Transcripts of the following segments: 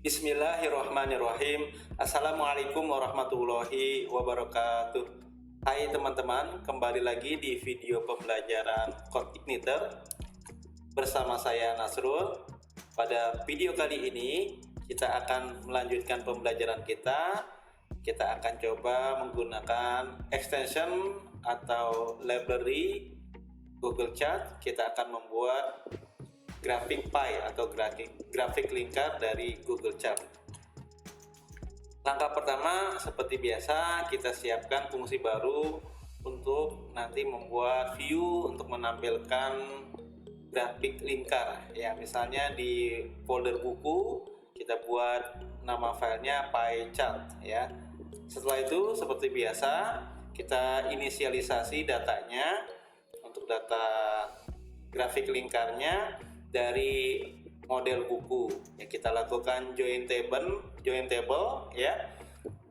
Bismillahirrahmanirrahim. Assalamualaikum warahmatullahi wabarakatuh. Hai teman-teman, kembali lagi di video pembelajaran CodeIgniter bersama saya Nasrul. Pada video kali ini kita akan melanjutkan pembelajaran kita. Kita akan coba menggunakan extension atau library Google Chart. Kita akan membuat grafik pie atau grafik lingkar dari Google Chart. Langkah pertama, seperti biasa, kita siapkan fungsi baru untuk nanti membuat view untuk menampilkan grafik lingkar. Ya, misalnya di folder buku kita buat nama filenya pie chart. Ya, setelah itu seperti biasa kita inisialisasi datanya untuk data grafik lingkarnya dari model buku. Ya, kita lakukan join table ya,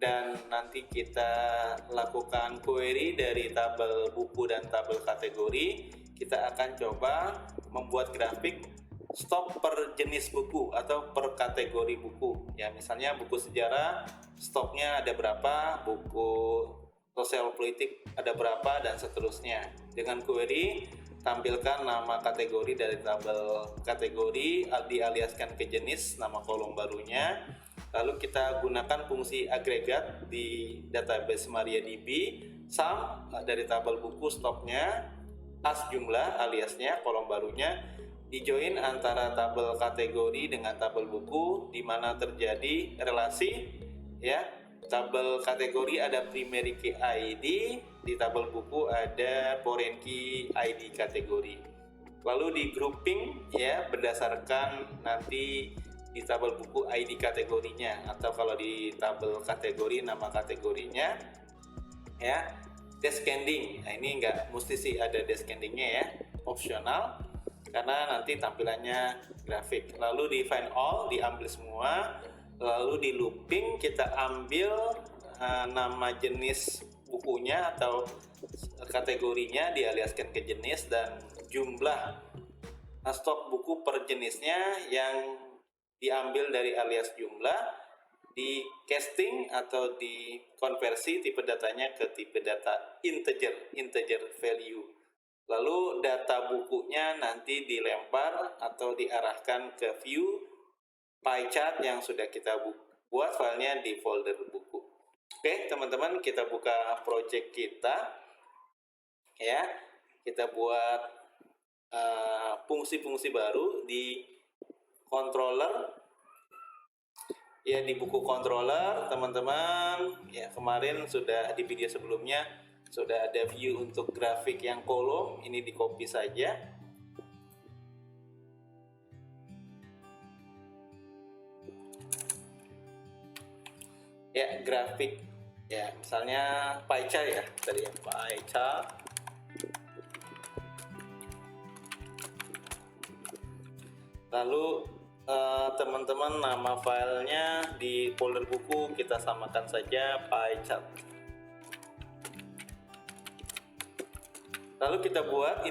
dan nanti kita lakukan query dari tabel buku dan tabel kategori. Kita akan coba membuat grafik stok per jenis buku atau per kategori buku. Ya, misalnya buku sejarah stoknya ada berapa, buku sosial politik ada berapa, dan seterusnya. Dengan query tampilkan nama kategori dari tabel kategori, dialiaskan ke jenis nama kolom barunya. Lalu kita gunakan fungsi agregat di database MariaDB, sum dari tabel buku stoknya, as jumlah aliasnya kolom barunya, dijoin antara tabel kategori dengan tabel buku di mana terjadi relasi. Ya, tabel kategori ada primary key ID, di tabel buku ada foreign key ID kategori. Lalu di grouping ya, berdasarkan nanti di tabel buku ID kategorinya, atau kalau di tabel kategori nama kategorinya. Ya, descending. Nah, ini enggak mesti sih ada descendingnya ya, opsional karena nanti tampilannya grafik. Lalu di find all diambil semua. Lalu di looping kita ambil nama jenis bukunya atau kategorinya, dialiaskan ke jenis, dan jumlah stok buku per jenisnya yang diambil dari alias jumlah, di casting atau di konversi tipe datanya ke tipe data integer value. Lalu data bukunya nanti dilempar atau diarahkan ke view pie chart yang sudah kita buat filenya di folder buku. Oke teman-teman, kita buka project kita ya. Kita buat fungsi-fungsi baru di controller ya, di buku controller teman-teman ya. Kemarin sudah di video sebelumnya sudah ada view untuk grafik yang kolom, ini di copy saja. Ya, grafik ya, misalnya pie chart ya, tadi ya, pie chart. Lalu teman-teman nama filenya di folder buku kita samakan saja pie chart. Lalu kita buat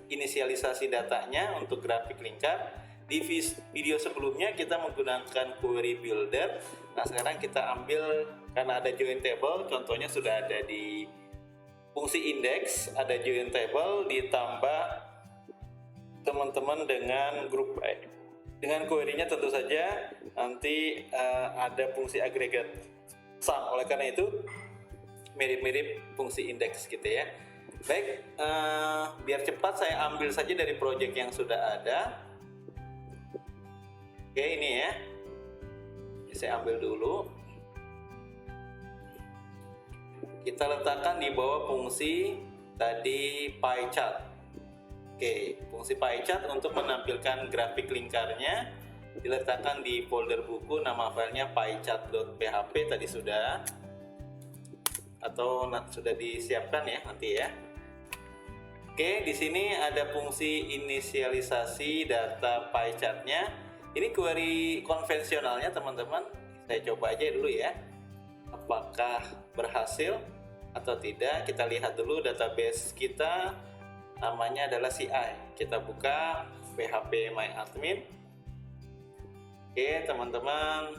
inisialisasi datanya untuk grafik lingkar. Di video sebelumnya kita menggunakan query builder. Nah, sekarang kita ambil, karena ada join table, contohnya sudah ada di fungsi index, ada join table ditambah teman-teman dengan group by. Dengan query-nya tentu saja nanti ada fungsi agregat sum. Oleh karena itu mirip-mirip fungsi index gitu ya. Baik, biar cepat saya ambil saja dari project yang sudah ada. Oke, ini ya, saya ambil dulu. Kita letakkan di bawah fungsi tadi pie chart. Oke, fungsi pie chart untuk menampilkan grafik lingkarnya diletakkan di folder buku, nama filenya piechart.php tadi sudah, atau sudah disiapkan ya nanti ya. Oke, di sini ada fungsi inisialisasi data pie chartnya. Ini query konvensionalnya teman-teman. Saya coba aja dulu ya, apakah berhasil atau tidak. Kita lihat dulu database kita, namanya adalah CI. Kita buka php myadmin. Oke teman-teman,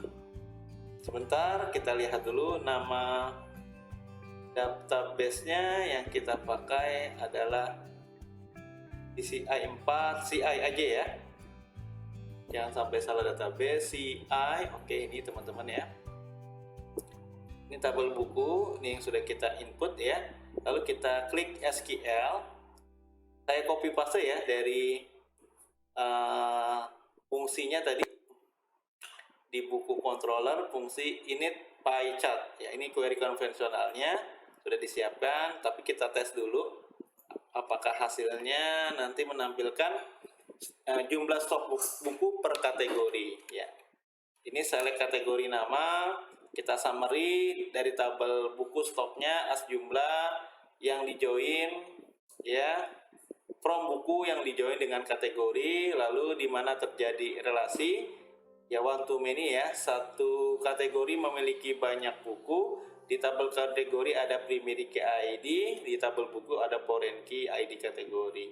sebentar kita lihat dulu nama database-nya. Yang kita pakai adalah CI 4, CI aja ya, jangan sampai salah database. CI, oke, ini teman-teman ya, ini tabel buku, ini yang sudah kita input ya. Lalu kita klik SQL, saya copy paste ya dari fungsinya tadi di buku controller, fungsi init pie chart ya. Ini query konvensionalnya sudah disiapkan, tapi kita tes dulu apakah hasilnya nanti menampilkan jumlah stok buku per kategori ya. Ini select kategori nama, kita summary dari tabel buku stoknya as jumlah yang dijoin ya, from buku yang dijoin dengan kategori, lalu di mana terjadi relasi ya one to many ya. Satu kategori memiliki banyak buku, di tabel kategori ada primary key ID, di tabel buku ada foreign key ID kategori.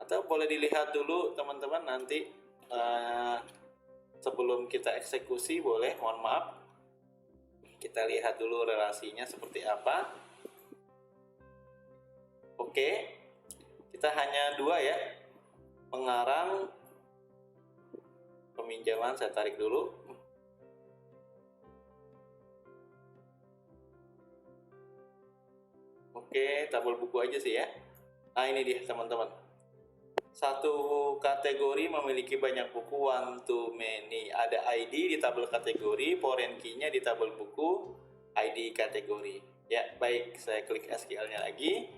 Atau boleh dilihat dulu teman-teman nanti sebelum kita eksekusi, boleh, mohon maaf, kita lihat dulu relasinya seperti apa. Oke, kita hanya dua ya, pengarang, peminjaman, saya tarik dulu. Oke, tabel buku aja sih ya. Nah ini dia teman-teman, satu kategori memiliki banyak buku, one to many, ada ID di tabel kategori, foreign key-nya di tabel buku, ID kategori ya. Baik, saya klik SQL-nya lagi,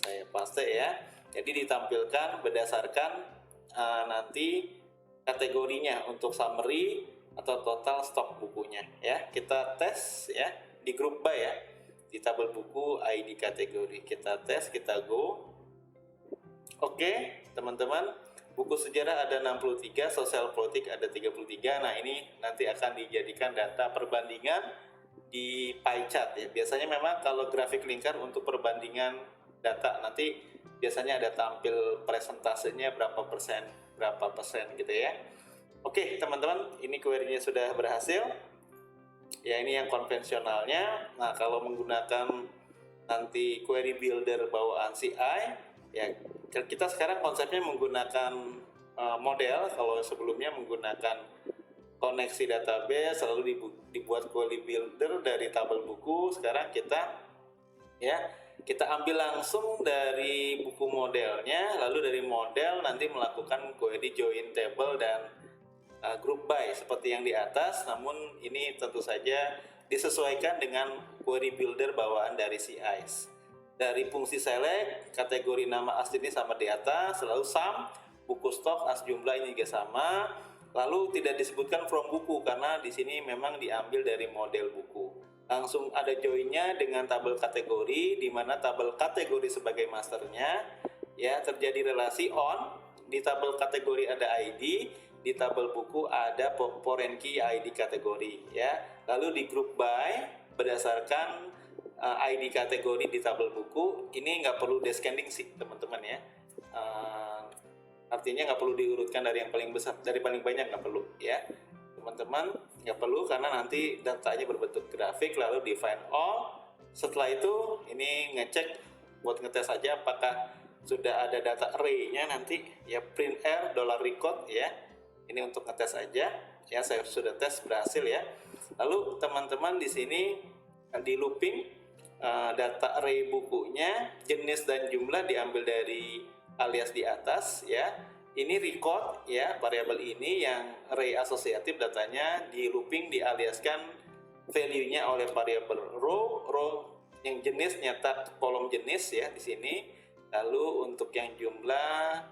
saya paste ya. Jadi ditampilkan berdasarkan nanti kategorinya untuk summary atau total stok bukunya ya. Kita tes ya di group by ya, di tabel buku ID kategori. Kita tes, kita go. Oke teman-teman, buku sejarah ada 63, sosial politik ada 33. Nah ini nanti akan dijadikan data perbandingan di pie chart ya. Biasanya memang kalau grafik lingkar untuk perbandingan data nanti biasanya ada tampil presentasenya berapa persen gitu ya. Oke teman-teman, ini query-nya sudah berhasil ya. Ini yang konvensionalnya. Nah kalau menggunakan nanti query builder bawaan CI ya, kita sekarang konsepnya menggunakan model. Kalau sebelumnya menggunakan koneksi database lalu dibuat query builder dari tabel buku, sekarang kita ambil langsung dari buku modelnya, lalu dari model nanti melakukan query join table dan group by seperti yang di atas. Namun ini tentu saja disesuaikan dengan query builder bawaan dari CI. Dari fungsi select, kategori nama as ini sama di atas, lalu sum, buku stok as jumlah ini juga sama. Lalu tidak disebutkan from buku karena di sini memang diambil dari model buku. Langsung ada joinnya dengan tabel kategori, di mana tabel kategori sebagai masternya ya, terjadi relasi on. Di tabel kategori ada ID, di tabel buku ada foreign key ID kategori ya. Lalu di group by berdasarkan ID kategori di tabel buku. Ini nggak perlu descending sih teman-teman ya, artinya nggak perlu diurutkan dari yang paling besar, dari paling banyak nggak perlu ya teman-teman, nggak perlu karena nanti datanya berbentuk grafik. Lalu define all. Setelah itu ini ngecek buat ngetes aja apakah sudah ada data array-nya nanti ya, print r $record ya. Ini untuk ngetes aja ya, saya sudah tes berhasil ya. Lalu teman-teman di sini di looping data array bukunya, jenis dan jumlah diambil dari alias di atas ya. Ini record ya, variabel ini yang array asosiatif datanya di looping dialiaskan value-nya oleh variabel row yang jenis nyata kolom jenis ya di sini. Lalu untuk yang jumlah,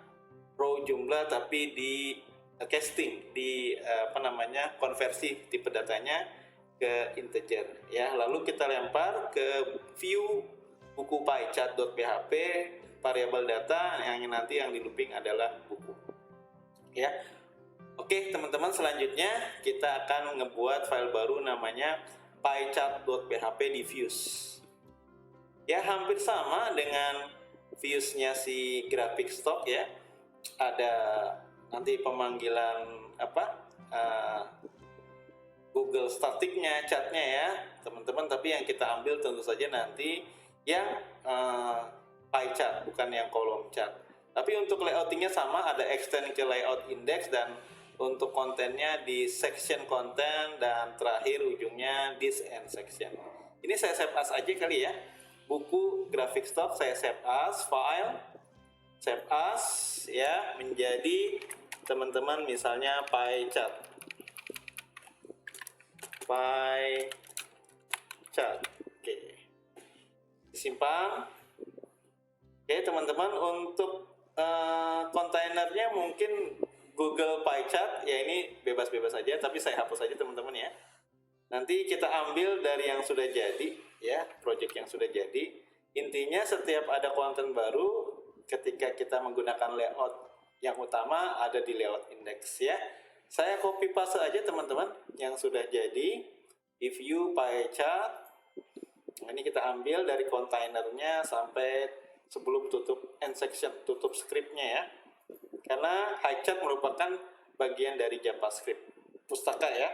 row jumlah tapi di casting, di konversi tipe datanya ke integer ya. Lalu kita lempar ke view buku pie chart.php, variabel data yang nanti yang di looping adalah buku ya. Oke teman-teman, selanjutnya kita akan ngebuat file baru namanya piechart.php di views ya. Hampir sama dengan viewsnya si graphic stock ya. Ada nanti pemanggilan uh, Google statiknya, catnya ya teman-teman, tapi yang kita ambil tentu saja nanti yang pie chart, bukan yang kolom chart. Tapi untuk layoutingnya sama, ada extend ke layout index, dan untuk kontennya di section konten, dan terakhir ujungnya this and section. Ini saya save as aja kali ya. Buku graphic stock saya save as, file, save as ya, menjadi teman-teman misalnya pie chart. Pie chart. Oke. Simpan. Oke, teman-teman, untuk kontainernya mungkin Google Pie Chart ya, ini bebas-bebas saja, tapi saya hapus aja teman-teman ya. Nanti kita ambil dari yang sudah jadi ya, project yang sudah jadi. Intinya setiap ada konten baru, ketika kita menggunakan layout yang utama ada di layout index ya. Saya copy paste aja teman-teman yang sudah jadi di view Pie Chart. Ini kita ambil dari kontainernya sampai sebelum tutup end section, tutup scriptnya ya, karena high chart merupakan bagian dari JavaScript pustaka ya.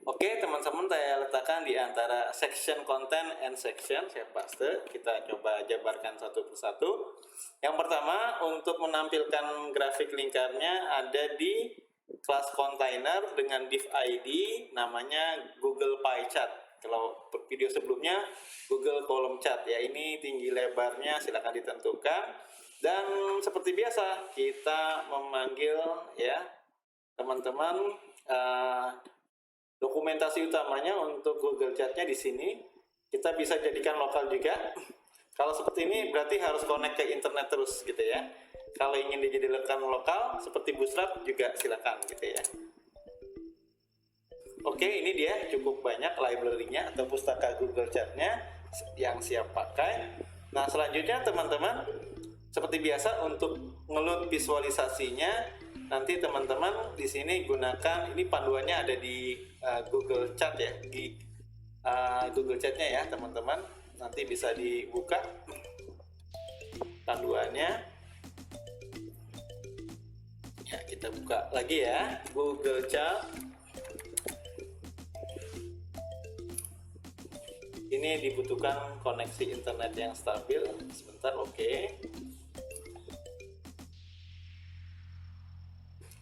Oke teman-teman, saya letakkan di antara section content and section, saya paste. Kita coba jabarkan satu persatu. Yang pertama, untuk menampilkan grafik lingkarnya ada di kelas container dengan div ID namanya Google Pie Chart. Kalau video sebelumnya Google Column Chart ya, ini tinggi lebarnya silakan ditentukan. Dan seperti biasa kita memanggil ya teman-teman, dokumentasi utamanya untuk Google Chart-nya di sini. Kita bisa jadikan lokal juga. Kalau seperti ini berarti harus connect ke internet terus gitu ya. Kalau ingin dijadikan lokal seperti Bootstrap juga silakan gitu ya. Oke, ini dia cukup banyak library-nya atau pustaka Google Chart-nya yang siap pakai. Nah, selanjutnya teman-teman, seperti biasa untuk ngeload visualisasinya, nanti teman-teman di sini gunakan, ini panduannya ada di Google Chart ya, di Google Chart-nya ya teman-teman. Nanti bisa dibuka panduannya. Ya, kita buka lagi ya, Google Chart. Ini dibutuhkan koneksi internet yang stabil. Sebentar, oke.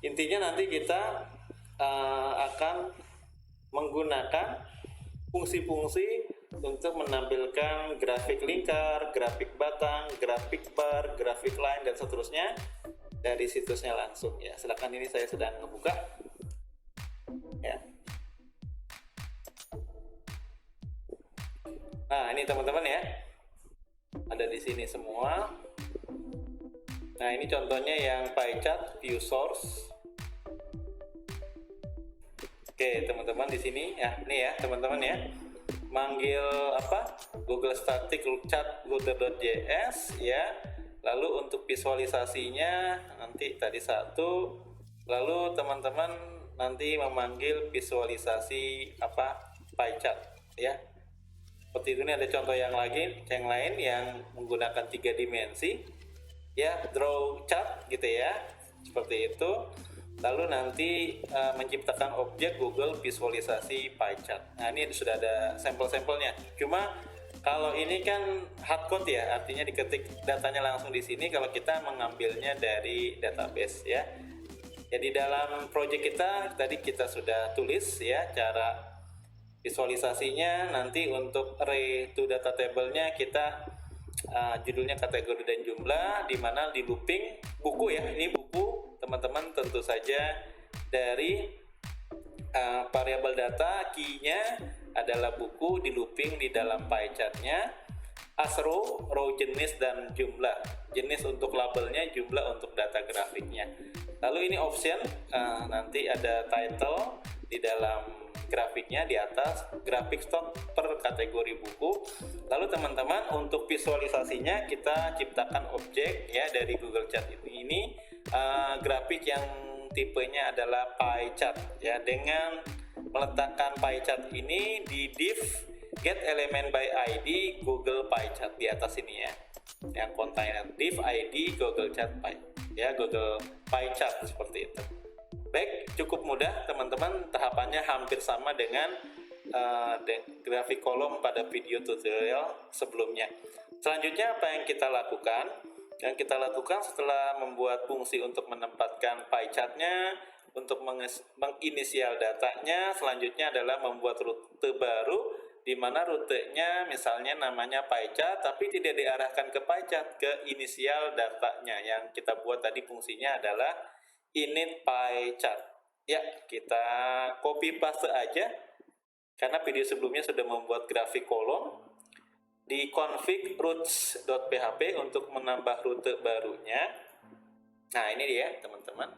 Intinya nanti kita akan menggunakan fungsi-fungsi untuk menampilkan grafik lingkar, grafik batang, grafik bar, grafik line, dan seterusnya dari situsnya langsung ya. Silakan, ini saya sedang membuka ya. Nah, ini teman-teman ya, ada di sini semua. Nah, ini contohnya yang pie chart view source. Oke, teman-teman di sini ya, ini ya teman-teman ya, manggil apa? Google Static Chart Google.js ya. Lalu untuk visualisasinya nanti tadi satu. Lalu teman-teman nanti memanggil visualisasi apa? Pie chart ya. Seperti itu. Ini ada contoh yang lain yang menggunakan 3 dimensi ya, draw chart gitu ya, seperti itu. Lalu nanti menciptakan objek Google visualisasi pie chart. Nah, ini sudah ada sampel-sampelnya. Cuma kalau ini kan hardcode ya, artinya diketik datanya langsung di sini. Kalau kita mengambilnya dari database ya. Jadi dalam project kita tadi kita sudah tulis ya cara visualisasinya. Nanti untuk array to data table-nya kita judulnya kategori dan jumlah, di mana di looping buku ya, ini buku teman-teman tentu saja dari variabel data key-nya adalah buku, di looping di dalam pie chart-nya as row jenis dan jumlah, jenis untuk labelnya, jumlah untuk data grafiknya. Lalu ini option, nanti ada title di dalam grafiknya di atas, grafik stock per kategori buku. Lalu teman-teman untuk visualisasinya kita ciptakan objek ya dari Google Chart ini grafik yang tipenya adalah pie chart ya, dengan meletakkan pie chart ini di div get element by ID Google Pie Chart di atas ini ya, yang container div ID Google Chart Pie ya, Google Pie Chart seperti itu. Baik, cukup mudah teman-teman, tahapannya hampir sama dengan grafik kolom pada video tutorial sebelumnya. Selanjutnya apa yang kita lakukan? Yang kita lakukan setelah membuat fungsi untuk menempatkan pie chart-nya, untuk menginisial datanya, selanjutnya adalah membuat rute baru, di mana rutenya misalnya namanya pie chart, tapi tidak diarahkan ke pie chart, ke inisial datanya. Yang kita buat tadi fungsinya adalah init pie chart. Ya, kita copy paste aja, karena video sebelumnya sudah membuat grafik kolom. Di config routes.php untuk menambah rute barunya. Nah, ini dia teman-teman.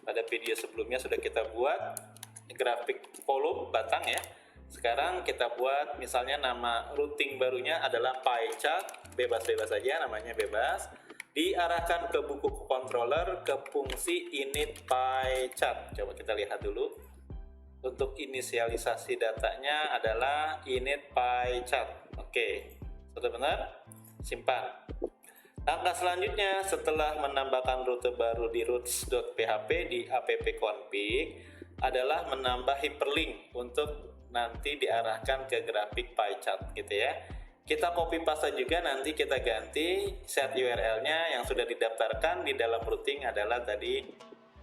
Pada video sebelumnya sudah kita buat grafik kolom batang ya. Sekarang kita buat misalnya nama routing barunya adalah pie chart, bebas-bebas saja, namanya bebas. Diarahkan ke buku controller ke fungsi init pie chart. Coba kita lihat dulu. Untuk inisialisasi datanya adalah init pie chart. Oke, sudah benar? Simpan. Langkah selanjutnya setelah menambahkan rute baru di routes.php di appconfig adalah menambah hyperlink untuk nanti diarahkan ke grafik pie chart gitu ya. Kita copy paste juga, nanti kita ganti set URL-nya yang sudah didaftarkan di dalam routing adalah tadi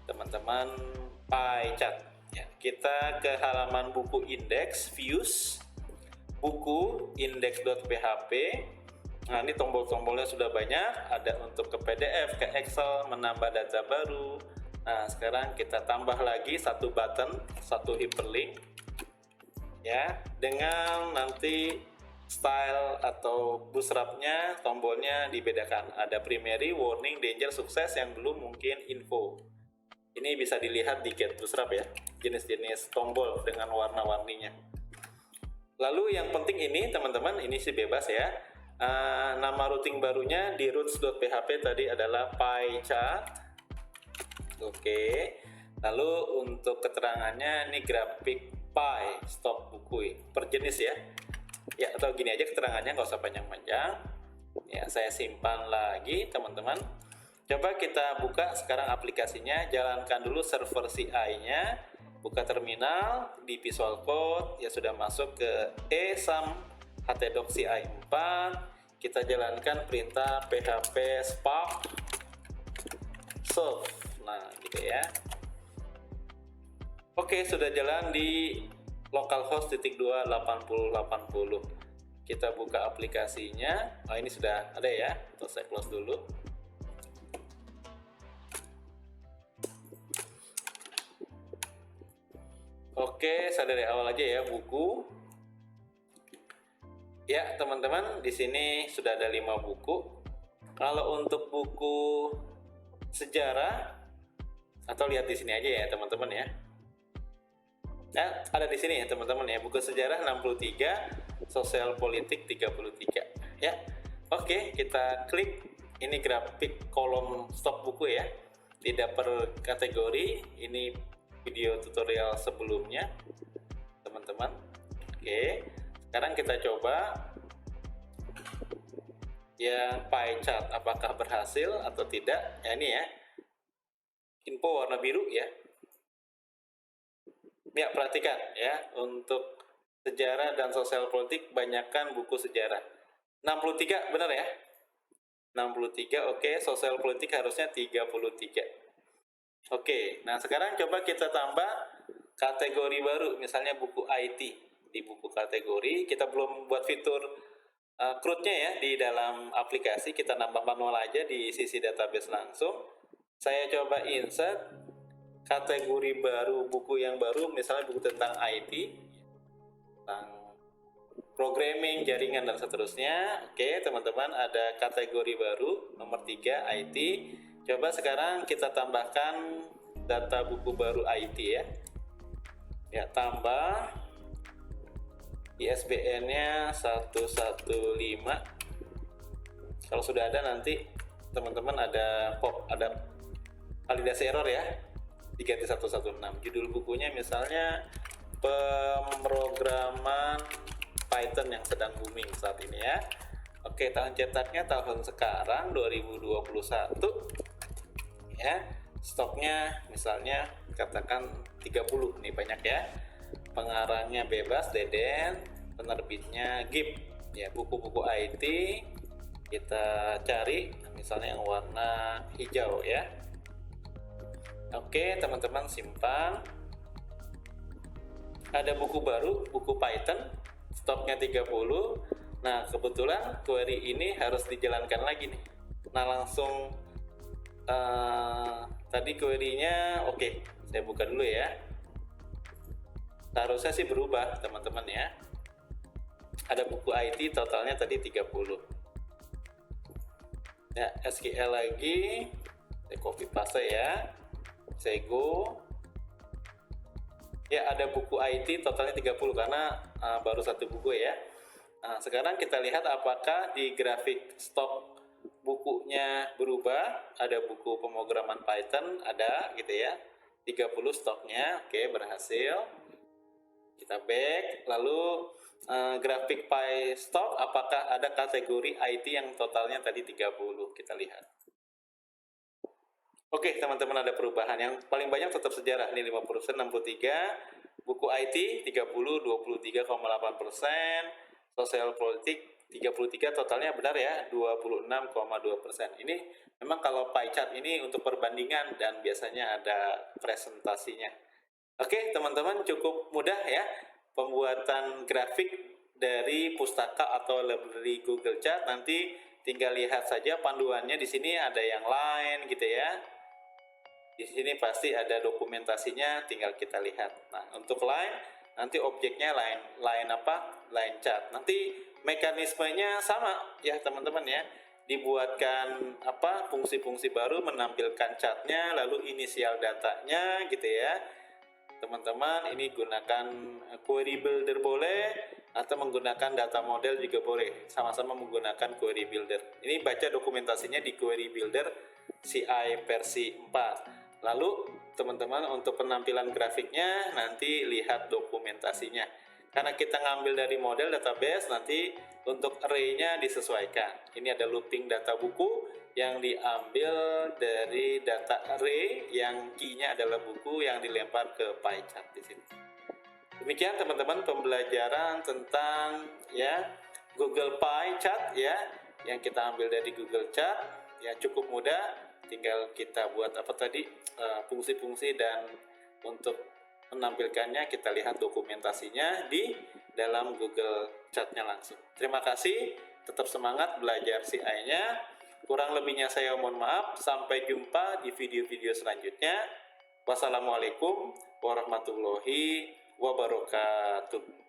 teman-teman pie chart. Ya, kita ke halaman buku index, views, buku index.php. Nah, ini tombol-tombolnya sudah banyak, ada untuk ke PDF, ke Excel, menambah data baru. Nah, sekarang kita tambah lagi satu button, satu hyperlink. Ya, dengan nanti style atau bootstrapnya, tombolnya dibedakan. Ada primary, warning, danger, sukses, yang belum mungkin info. Ini bisa dilihat di get bootstrap ya, jenis-jenis tombol dengan warna-warninya. Lalu yang penting ini teman-teman, ini sih bebas ya. Nama routing barunya di routes.php tadi adalah pie chart. Oke. Lalu untuk keterangannya ini grafik pie stop buku per jenis ya. Ya, atau gini aja keterangannya, nggak usah panjang-panjang. Ya, saya simpan lagi teman-teman. Coba kita buka sekarang aplikasinya, jalankan dulu server CI-nya, buka terminal di Visual Code, ya sudah masuk ke esam htdoc CI 4, kita jalankan perintah php spark serve. Nah, gitu ya. Oke, sudah jalan di localhost 2.80.80. Kita buka aplikasinya. Oh, ini sudah ada ya. Terus saya close dulu. Oke, saya dari awal aja ya, buku. Ya, teman-teman, di sini sudah ada 5 buku. Kalau untuk buku sejarah, atau lihat di sini aja ya, teman-teman ya. Nah, ada di sini ya, teman-teman ya. Buku sejarah 63, sosial politik 33. Ya. Oke, kita klik ini grafik kolom stok buku ya. Tidak per kategori. Ini video tutorial sebelumnya, teman-teman. Oke. Sekarang kita coba yang pie chart apakah berhasil atau tidak. Ya, ini ya. Info warna biru ya. Ya, perhatikan ya, untuk sejarah dan sosial politik banyakkan buku sejarah. 63 benar ya? 63, oke. Sosial politik harusnya 33. Oke, nah sekarang coba kita tambah kategori baru, misalnya buku IT. Di buku kategori, kita belum buat fitur CRUD-nya ya di dalam aplikasi, kita nambah manual aja di sisi database langsung. Saya coba insert kategori baru, buku yang baru, misalnya buku tentang IT, tentang programming, jaringan, dan seterusnya. Oke, teman-teman, ada kategori baru, nomor 3, IT. Coba sekarang kita tambahkan data buku baru IT ya. Ya, tambah ISBN-nya 115. Kalau sudah ada nanti teman-teman ada validasi error ya. Diganti 116. Judul bukunya misalnya pemrograman Python yang sedang booming saat ini ya. Oke, tahun cetaknya tahun sekarang 2021 ya. stoknya misalnya katakan 30 nih, banyak ya. Pengarangnya bebas Deden, penerbitnya GIP ya. Buku-buku IT kita cari misalnya yang warna hijau ya. Oke teman-teman, simpan. Ada buku baru, buku Python, stoknya 30. Nah kebetulan query ini harus dijalankan lagi nih. Nah langsung tadi query-nya oke, saya buka dulu ya. Harusnya sih berubah teman-teman ya. Ada buku IT totalnya tadi 30. Ya, SQL lagi, saya copy paste ya, saya go. Ya, ada buku IT totalnya 30 karena baru satu buku ya. Nah, sekarang kita lihat apakah di grafik stok bukunya berubah. Ada buku pemrograman Python, ada gitu ya, 30 stoknya. Oke, berhasil. Kita back, lalu grafik PyStock apakah ada kategori IT yang totalnya tadi 30, kita lihat. Oke teman-teman, ada perubahan. Yang paling banyak tetap sejarah, ini 50%, 63. Buku IT 30, 23,8%. Sosial politik 33, totalnya benar ya, 26,2%. Ini memang kalau pie chart ini untuk perbandingan dan biasanya ada presentasinya. Oke teman-teman, cukup mudah ya pembuatan grafik dari pustaka atau library Google Chart. Nanti tinggal lihat saja panduannya, di sini ada yang lain gitu ya. Di sini pasti ada dokumentasinya, tinggal kita lihat. Nah untuk line nanti objeknya line apa? Line chart. Nanti mekanismenya sama ya teman-teman ya. Dibuatkan apa? Fungsi-fungsi baru, menampilkan chartnya, lalu inisial datanya gitu ya. Teman-teman ini gunakan query builder boleh, atau menggunakan data model juga boleh, sama-sama menggunakan query builder. Ini baca dokumentasinya di query builder CI versi 4. Lalu teman-teman untuk penampilan grafiknya nanti lihat dokumentasinya. Karena kita ngambil dari model database, nanti untuk array-nya disesuaikan. Ini ada looping data buku yang diambil dari data array yang key-nya adalah buku yang dilempar ke pie chart di sini. Demikian teman-teman pembelajaran tentang ya Google Pie Chart ya, yang kita ambil dari Google Chart ya, cukup mudah. Tinggal kita buat apa tadi fungsi-fungsi, dan untuk menampilkannya kita lihat dokumentasinya di dalam Google Chart-nya langsung. Terima kasih, tetap semangat belajar CI-nya. Kurang lebihnya saya mohon maaf. Sampai jumpa di video-video selanjutnya. Wassalamualaikum warahmatullahi wabarakatuh.